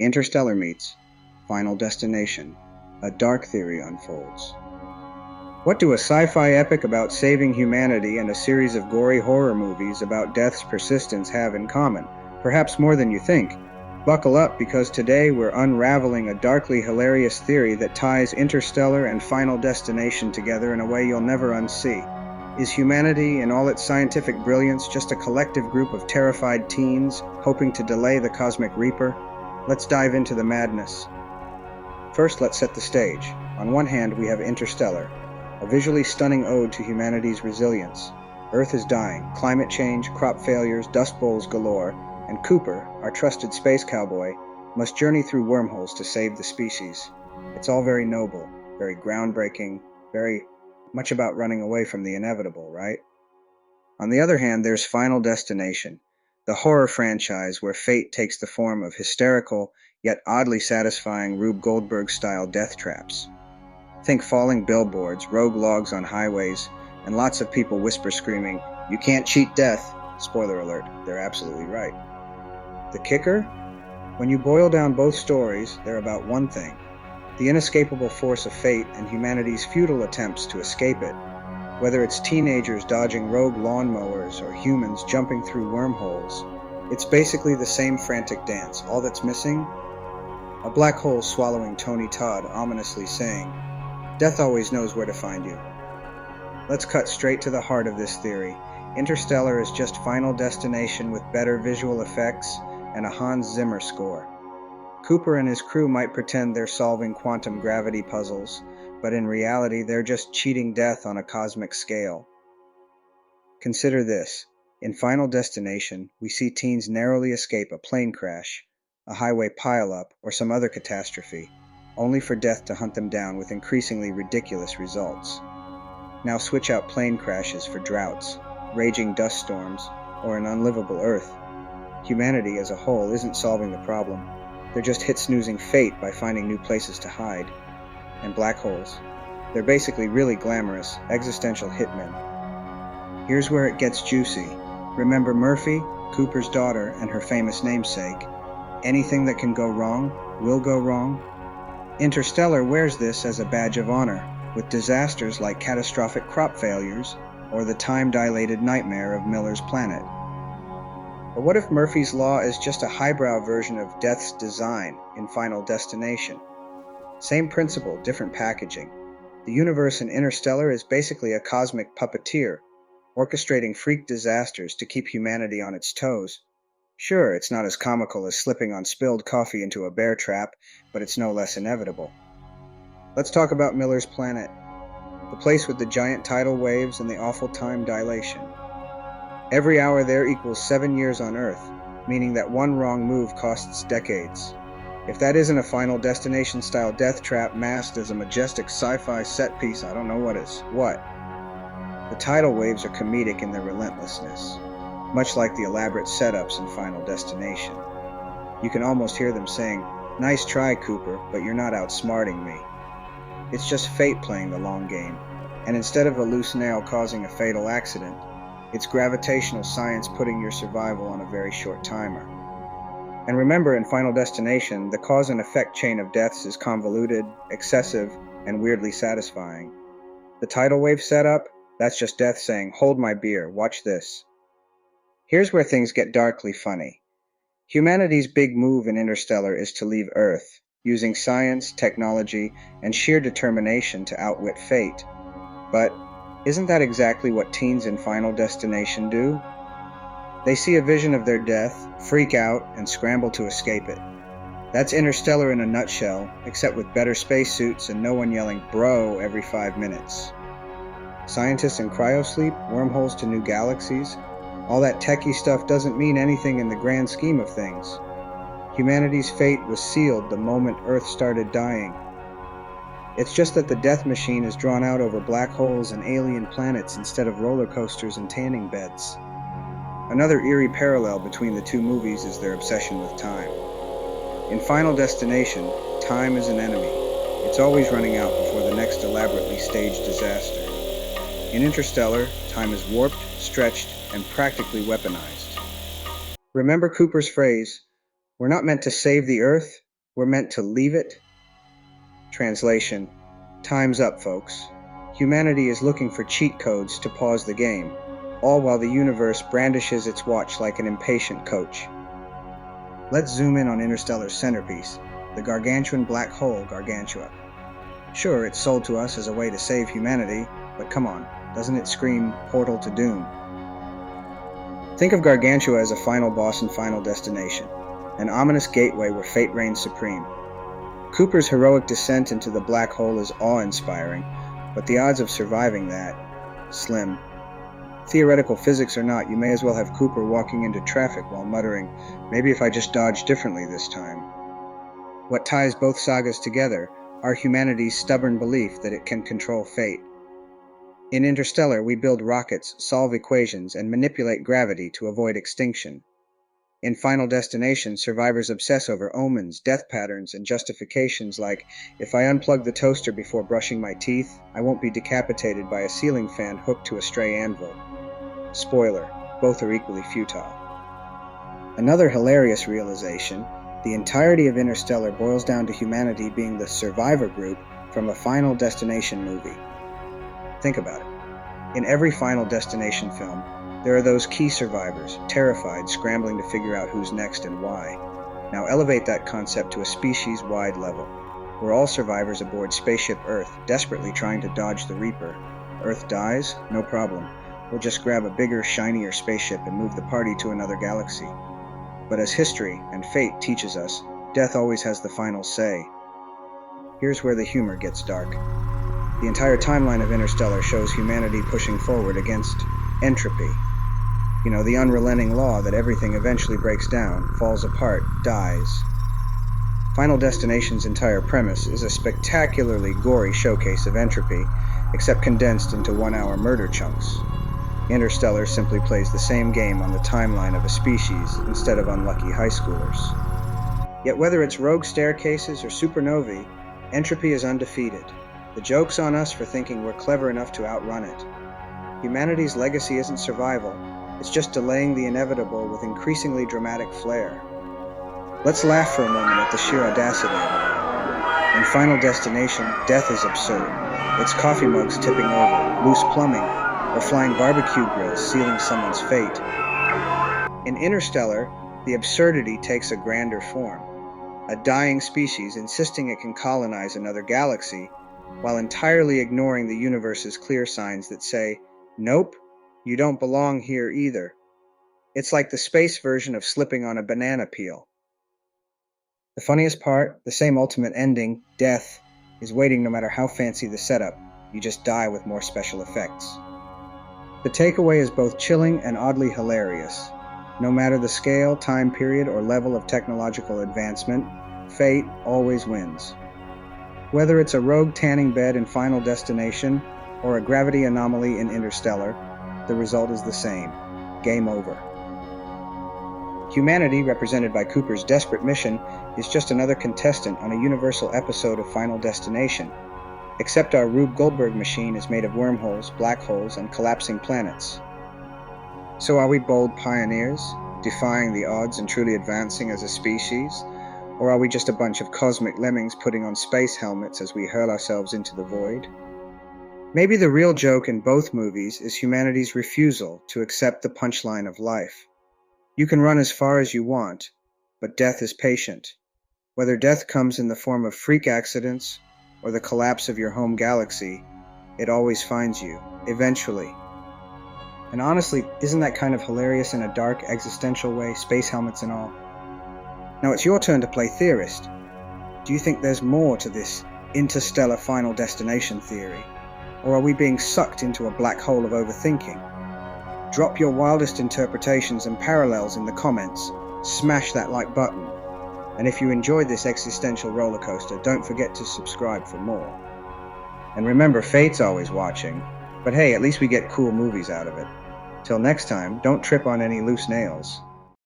Interstellar meets Final Destination. A dark theory unfolds. What do a sci-fi epic about saving humanity and a series of gory horror movies about death's persistence have in common? Perhaps more than you think. Buckle up, because today we're unraveling a darkly hilarious theory that ties Interstellar and Final Destination together in a way you'll never unsee. Is humanity, in all its scientific brilliance, just a collective group of terrified teens hoping to delay the cosmic reaper? Let's dive into the madness. First, let's set the stage. On one hand, we have Interstellar, a visually stunning ode to humanity's resilience. Earth is dying, climate change, crop failures, dust bowls galore, and Cooper, our trusted space cowboy, must journey through wormholes to save the species. It's all very noble, very groundbreaking, very much about running away from the inevitable, right? On the other hand, there's Final Destination, the horror franchise where fate takes the form of hysterical, yet oddly satisfying Rube Goldberg-style death traps. Think falling billboards, rogue logs on highways, and lots of people whisper screaming, "You can't cheat death." Spoiler alert, they're absolutely right. The kicker? When you boil down both stories, they're about one thing: the inescapable force of fate and humanity's futile attempts to escape it. Whether it's teenagers dodging rogue lawnmowers or humans jumping through wormholes, it's basically the same frantic dance. All that's missing? A black hole swallowing Tony Todd, ominously saying, "Death always knows where to find you." Let's cut straight to the heart of this theory. Interstellar is just Final Destination with better visual effects and a Hans Zimmer score. Cooper and his crew might pretend they're solving quantum gravity puzzles, but in reality they're just cheating death on a cosmic scale. Consider this. In Final Destination, we see teens narrowly escape a plane crash, a highway pileup, or some other catastrophe, only for death to hunt them down with increasingly ridiculous results. Now switch out plane crashes for droughts, raging dust storms, or an unlivable Earth. Humanity as a whole isn't solving the problem. They're just hit-snoozing fate by finding new places to hide. And black holes. They're basically really glamorous, existential hitmen. Here's where it gets juicy. Remember Murphy, Cooper's daughter, and her famous namesake? Anything that can go wrong will go wrong. Interstellar wears this as a badge of honor, with disasters like catastrophic crop failures or the time-dilated nightmare of Miller's planet. But what if Murphy's Law is just a highbrow version of Death's design in Final Destination? Same principle, different packaging. The universe in Interstellar is basically a cosmic puppeteer, orchestrating freak disasters to keep humanity on its toes. Sure, it's not as comical as slipping on spilled coffee into a bear trap, but it's no less inevitable. Let's talk about Miller's planet, the place with the giant tidal waves and the awful time dilation. Every hour there equals 7 years on Earth, meaning that one wrong move costs decades. If that isn't a Final Destination-style death trap masked as a majestic sci-fi set piece, I don't know what is. What? The tidal waves are comedic in their relentlessness, much like the elaborate setups in Final Destination. You can almost hear them saying, "Nice try, Cooper, but you're not outsmarting me." It's just fate playing the long game, and instead of a loose nail causing a fatal accident, it's gravitational science putting your survival on a very short timer. And remember, in Final Destination, the cause and effect chain of deaths is convoluted, excessive, and weirdly satisfying. The tidal wave setup? That's just death saying, "Hold my beer, watch this." Here's where things get darkly funny. Humanity's big move in Interstellar is to leave Earth, using science, technology, and sheer determination to outwit fate. But isn't that exactly what teens in Final Destination do? They see a vision of their death, freak out, and scramble to escape it. That's Interstellar in a nutshell, except with better spacesuits and no one yelling "bro" every 5 minutes. Scientists in cryosleep, wormholes to new galaxies, all that techie stuff doesn't mean anything in the grand scheme of things. Humanity's fate was sealed the moment Earth started dying. It's just that the death machine is drawn out over black holes and alien planets instead of roller coasters and tanning beds. Another eerie parallel between the two movies is their obsession with time. In Final Destination, time is an enemy. It's always running out before the next elaborately staged disaster. In Interstellar, time is warped, stretched, and practically weaponized. Remember Cooper's phrase, "We're not meant to save the Earth, we're meant to leave it? Translation: time's up, folks. Humanity is looking for cheat codes to pause the game, all while the universe brandishes its watch like an impatient coach. Let's zoom in on Interstellar's centerpiece, the gargantuan black hole Gargantua. Sure, it's sold to us as a way to save humanity, but come on, doesn't it scream portal to doom? Think of Gargantua as a final boss and final destination, an ominous gateway where fate reigns supreme. Cooper's heroic descent into the black hole is awe-inspiring, but the odds of surviving that, slim. Theoretical physics or not, you may as well have Cooper walking into traffic while muttering, "Maybe if I just dodge differently this time." What ties both sagas together are humanity's stubborn belief that it can control fate. In Interstellar, we build rockets, solve equations, and manipulate gravity to avoid extinction. In Final Destination, survivors obsess over omens, death patterns, and justifications like, if I unplug the toaster before brushing my teeth, I won't be decapitated by a ceiling fan hooked to a stray anvil. Spoiler, both are equally futile. Another hilarious realization, the entirety of Interstellar boils down to humanity being the survivor group from a Final Destination movie. Think about it. In every Final Destination film, there are those key survivors, terrified, scrambling to figure out who's next and why. Now elevate that concept to a species-wide level. We're all survivors aboard Spaceship Earth, desperately trying to dodge the Reaper. Earth dies? No problem. We'll just grab a bigger, shinier spaceship and move the party to another galaxy. But as history and fate teaches us, death always has the final say. Here's where the humor gets dark. The entire timeline of Interstellar shows humanity pushing forward against entropy. You know, the unrelenting law that everything eventually breaks down, falls apart, dies. Final Destination's entire premise is a spectacularly gory showcase of entropy, except condensed into 1-hour murder chunks. Interstellar simply plays the same game on the timeline of a species instead of unlucky high schoolers. Yet whether it's rogue staircases or supernovae, entropy is undefeated. The joke's on us for thinking we're clever enough to outrun it. Humanity's legacy isn't survival, it's just delaying the inevitable with increasingly dramatic flair. Let's laugh for a moment at the sheer audacity of it. In Final Destination, death is absurd. It's coffee mugs tipping over, loose plumbing, or flying barbecue grills sealing someone's fate. In Interstellar, the absurdity takes a grander form. A dying species insisting it can colonize another galaxy, while entirely ignoring the universe's clear signs that say, "Nope, you don't belong here either." It's like the space version of slipping on a banana peel. The funniest part, the same ultimate ending, death, is waiting no matter how fancy the setup. You just die with more special effects. The takeaway is both chilling and oddly hilarious. No matter the scale, time period, or level of technological advancement, fate always wins. Whether it's a rogue tanning bed in Final Destination or a gravity anomaly in Interstellar, the result is the same. Game over. Humanity, represented by Cooper's desperate mission, is just another contestant on a universal episode of Final Destination, except our Rube Goldberg machine is made of wormholes, black holes, and collapsing planets. So are we bold pioneers, defying the odds and truly advancing as a species? Or are we just a bunch of cosmic lemmings putting on space helmets as we hurl ourselves into the void? Maybe the real joke in both movies is humanity's refusal to accept the punchline of life. You can run as far as you want, but death is patient. Whether death comes in the form of freak accidents or the collapse of your home galaxy, it always finds you, eventually. And honestly, isn't that kind of hilarious in a dark, existential way, space helmets and all? Now it's your turn to play theorist. Do you think there's more to this interstellar Final Destination theory? Or are we being sucked into a black hole of overthinking? Drop your wildest interpretations and parallels in the comments. Smash that like button. And if you enjoyed this existential roller coaster, don't forget to subscribe for more. And remember, fate's always watching. But hey, at least we get cool movies out of it. Till next time, don't trip on any loose nails.